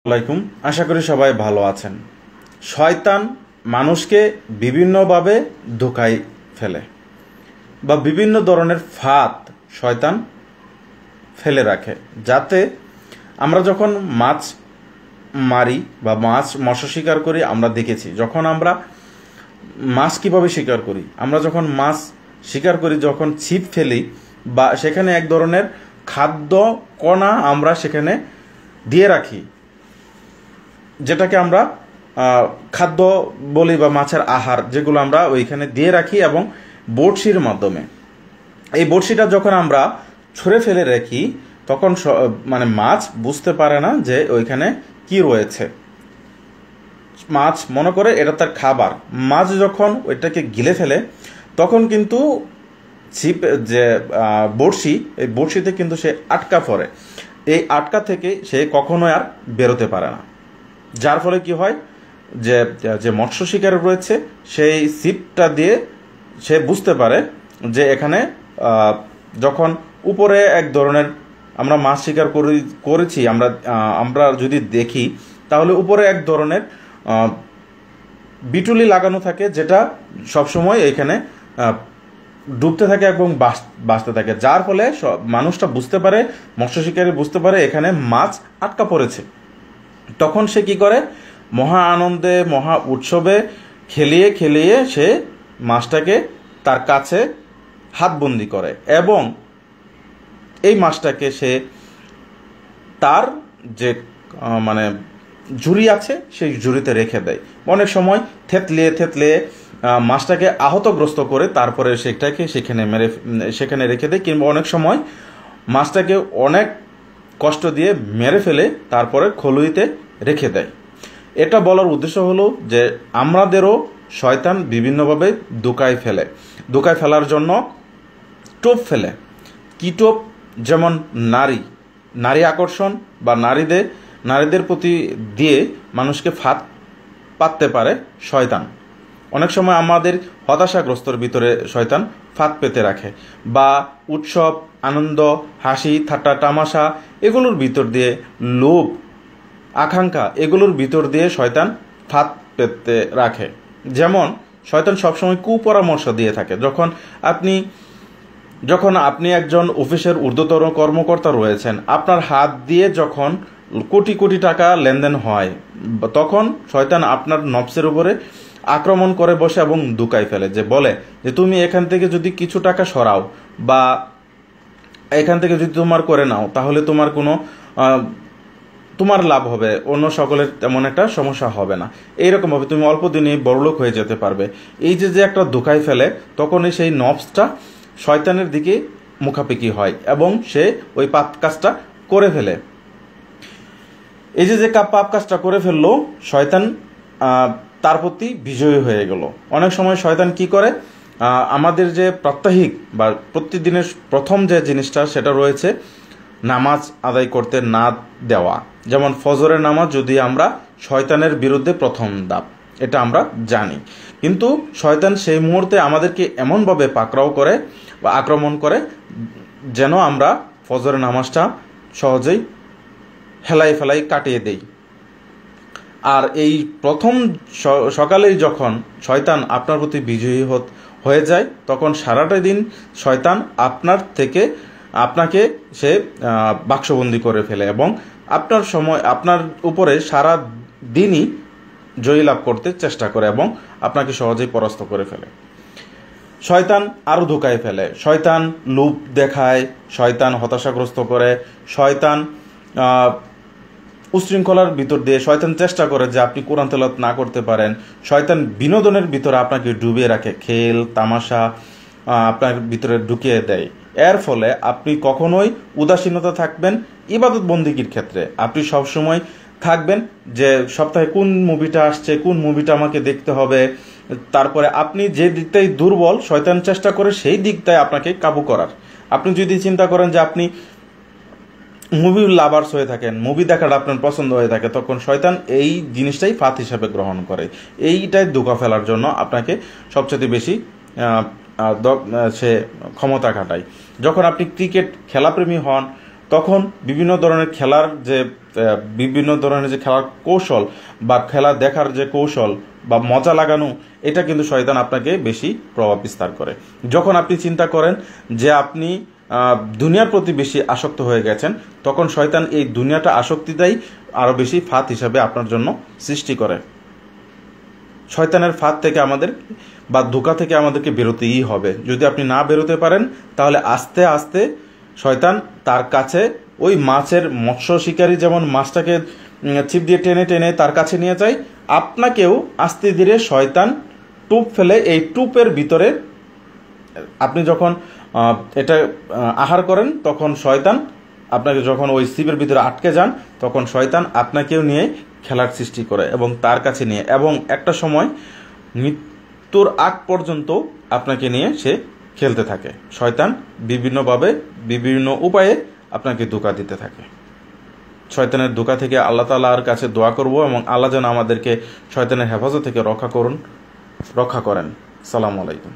আলাইকুম, আশা করি সবাই ভালো আছেন। শয়তান মানুষকে বিভিন্নভাবে ধোঁকায় ফেলে বা বিভিন্ন ধরনের ফাঁদ শয়তান ফেলে রাখে, যাতে আমরা যখন মাছ মারি বা মৎস্য শিকার করি, আমরা দেখেছি যখন আমরা মাছ কিভাবে শিকার করি। আমরা যখন মাছ শিকার করি, যখন ছিপ ফেলি বা সেখানে এক ধরনের খাদ্য কণা আমরা সেখানে দিয়ে রাখি, যেটাকে আমরা খাদ্য বলি বা মাছের আহার, যেগুলো আমরা ওইখানে দিয়ে রাখি এবং বড়শির মাধ্যমে এই বড়শিটা যখন আমরা ছুঁড়ে ফেলে রাখি, তখন মাছ বুঝতে পারে না যে ওইখানে কি রয়েছে। মাছ মনে করে এটা তার খাবার। মাছ যখন ওইটাকে গিলে ফেলে, তখন কিন্তু ছিপ যে বড়শি, এই বড়শিতে কিন্তু সে আটকা পড়ে। এই আটকা থেকে সে কখনোই আর বেরোতে পারে না। যার ফলে কি হয়, যে যে মৎস্য শিকার রয়েছে সেই ছিপটা দিয়ে সে বুঝতে পারে যে এখানে যখন উপরে এক ধরনের আমরা মাছ শিকার করেছি, আমরা যদি দেখি তাহলে উপরে এক ধরনের বিটুলি লাগানো থাকে, যেটা সবসময় এখানে ডুবতে থাকে এবং বাঁচতে থাকে। যার ফলে মানুষটা বুঝতে পারে, মৎস্য শিকারী বুঝতে পারে এখানে মাছ আটকা পড়েছে। তখন সে কি করে, মহা আনন্দে মহা উৎসবে খেলিয়ে খেলিয়ে সে মাছটাকে তার কাছে হাতবন্দি করে এবং এই মাছটাকে সে তার যে ঝুড়ি আছে সেই ঝুড়িতে রেখে দেয়। অনেক সময় থেতলিয়ে মাছটাকে আহতগ্রস্ত করে তারপরে সেটাকে সেখানে রেখে দেয়, কিংবা অনেক সময় মাছটাকে অনেক কষ্ট দিয়ে মেরে ফেলে তারপরে খলুইতে রেখে দেয়। এটা বলার উদ্দেশ্য হলো যে আমাদেরও শয়তান বিভিন্নভাবে ধোঁকায় ফেলার জন্য টোপ ফেলে। কি টোপ? যেমন নারী আকর্ষণ বা নারীদের প্রতি দিয়ে মানুষকে ফাঁদ পাততে পারে শয়তান। অনেক সময় আমাদের হতাশাগ্রস্তর ভিতরে শয়তান ফাঁদ পেতে রাখে, বা উৎসব, আনন্দ, হাসি, ঠাট্টা, তামাশা, এগুলোর ভিতর দিয়ে লোভ, আকাঙ্ক্ষা, এগুলোর ভিতর দিয়ে শয়তান ফাঁদ পেতে রাখে। যেমন শয়তান সবসময় কুপরামর্শ দিয়ে থাকে। যখন আপনি একজন অফিসের ঊর্ধ্বতন কর্মকর্তা রয়েছেন, আপনার হাত দিয়ে যখন কোটি কোটি টাকা লেনদেন হয়, তখন শয়তান আপনার নফসের উপরে আক্রমণ করে বসে এবং ধোঁকায় ফেলে, যে বলে যে তুমি এখান থেকে যদি কিছু টাকা সরাও বা এখান থেকে যদি তোমার করে নাও, তাহলে তোমার লাভ হবে, অন্য সকলের তেমন একটা সমস্যা হবে না। এইরকমভাবে তুমি অল্প দিনে বড়লোক হয়ে যেতে পারবে। এই যে একটা ধোঁকায় ফেলে, তখনই সেই নফসটা শয়তানের দিকে মুখাপেক্ষি হয় এবং সে ওই পাপ কাজটা করে ফেলে। এই যে পাপ কাজটা করে ফেললো, শয়তান তার প্রতি বিজয়ী হয়ে গেল। অনেক সময় শয়তান কি করে, আমাদের যে প্রাত্যহিক বা প্রতিদিনের প্রথম যে জিনিসটা সেটা রয়েছে নামাজ আদায় করতে না দেওয়া। যেমন ফজরের নামাজ যদি আমরা শয়তানের বিরুদ্ধে প্রথম ধাপ, এটা আমরা জানি, কিন্তু শয়তান সেই মুহূর্তে আমাদেরকে এমনভাবে পাকড়াও করে বা আক্রমণ করে যেন আমরা ফজরের নামাজটা সহজেই হেলাই কাটিয়ে দেই। আর এই প্রথম সকালেই যখন শয়তান আপনার প্রতি বিজয়ী হয়ে যায়, তখন সারাটা দিন শয়তান আপনাকে সে বাক্সবন্দি করে ফেলে এবং আপনার উপরে সারা দিনই জয়ী লাভ করতে চেষ্টা করে এবং আপনাকে সহজেই পরাস্ত করে ফেলে। শয়তান আরও ধোঁকায় ফেলে, শয়তান লোভ দেখায়, শয়তান হতাশাগ্রস্ত করে, শয়তান উশৃঙ্খলার ভিতর দিয়ে শয়তান চেষ্টা করে যে আপনি কোরআন তেলাওয়াত না করতে পারেন। শয়তান বিনোদনের ভিতরে আপনাকে ডুবিয়ে রাখে, খেল তামাশা আপনার ভিতরে ঢুকিয়ে দেয়। এর ফলে আপনি কখনোই উদাসীনতা থাকবেন ইবাদত বন্দিগির ক্ষেত্রে। আপনি সবসময় থাকবেন যে সপ্তাহে কোন মুভিটা আসছে, কোন মুভিটা আমাকে দেখতে হবে। তারপরে আপনি যে দিকটাই দুর্বল, শয়তান চেষ্টা করে সেই দিকটায় আপনাকে কাবু করার। আপনি যদি চিন্তা করেন যে আপনি মুভি লাভার্স হয়ে থাকেন, মুভি দেখাটা আপনার পছন্দ হয়ে থাকে, তখন শয়তান এই জিনিসটাই ফাঁদ হিসাবে গ্রহণ করে। এইটাই ধোঁকা ফেলার জন্য আপনাকে সবচেয়ে বেশি সে ক্ষমতা খাটায়। যখন আপনি ক্রিকেট খেলাপ্রেমী হন তখন বিভিন্ন ধরনের খেলার যে খেলার কৌশল বা খেলা দেখার যে কৌশল বা মজা লাগানো, এটা কিন্তু শয়তান আপনাকে বেশি প্রভাব বিস্তার করে। যখন আপনি চিন্তা করেন যে আপনি দুনিয়ার প্রতি বেশি আসক্ত হয়ে গেছেন, তখন শয়তান এই দুনিয়াটা আসক্তিটাই আরও বেশি ফাঁদ হিসাবে আপনার জন্য সৃষ্টি করে। শয়তানের ফাঁদ থেকে আমাদের বা ধোঁকা থেকে আমাদেরকে বেরোতেই হবে। যদি আপনি না বেরোতে পারেন, তাহলে আস্তে আস্তে শয়তান তার কাছে ওই মৎস্য শিকারী যেমন মাছটাকে ছিপ দিয়ে টেনে টেনে তার কাছে নিয়ে যায়, আপনাকেও আস্তে ধীরে শয়তান টুপ ফেলে এই টুপের ভিতরে আপনি যখন এটা আহার করেন, তখন শয়তান আপনাকে যখন ওই ছিপের ভিতরে আটকে যান, তখন শয়তান আপনাকেও নিয়ে খেলার সৃষ্টি করে এবং তার কাছে নিয়ে, এবং একটা সময় মৃত্যুর আগ পর্যন্ত আপনাকে নিয়ে সে খেলতে থাকে। শয়তান বিভিন্নভাবে বিভিন্ন উপায়ে আপনাকে ধোঁকা দিতে থাকে। শয়তানের ধোঁকা থেকে আল্লাহ তাআলার কাছে দোয়া করব এবং আল্লাহ যেন আমাদেরকে শয়তানের হেফাজত থেকে রক্ষা করেন। সালামু আলাইকুম।